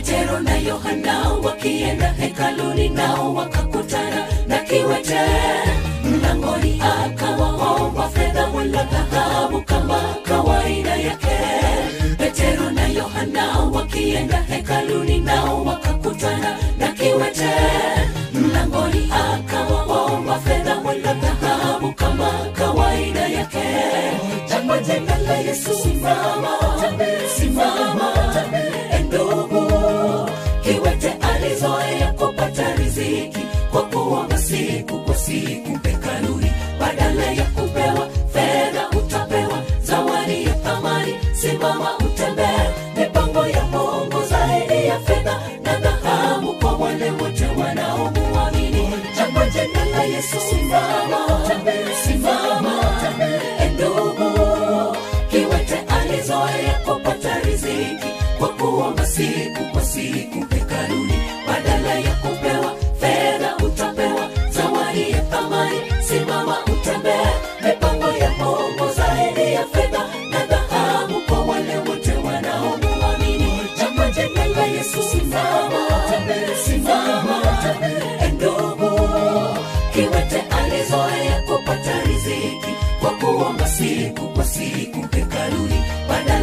Petero na Yohana wakienda hekaluni, nao wakakutana na kiwete mlangoni, akawaomba fedha wala dhahabu kama kawaida yake. Petero na Yohana wakienda hekaluni, nao wakakutana na kiwete mlangoni, akawaomba fedha wala dhahabu kama kawaida yake. Kwa jina la Yesu simama, simama ndugu. Kiwete alizoea kupata riziki kwa kuomba siku kwa siku hekaluni, badala ya kupewa fedha utapewa zawadi ya thamani. Simama utembee, mipango ya Mungu zaidi ya fedha na dhahabu kwa wale wote wanaomuamini. Kwa jina la Yesu simama, simama ndugu. Kiwete alizoea kupata riziki kwa kuomba siku kwa siku hekaluni, badala ya kupewa fedha utapewa zawadi ya thamani. Simama utembee, mipango ya Mungu zaidi ya fedha na dhahabu kwa wale wote wanaomuamini. Kwa jina la Yesu simama, simama ndugu. Kiwete alizoea kupata riziki kwa kuomba siku kwa siku hekaluni, badala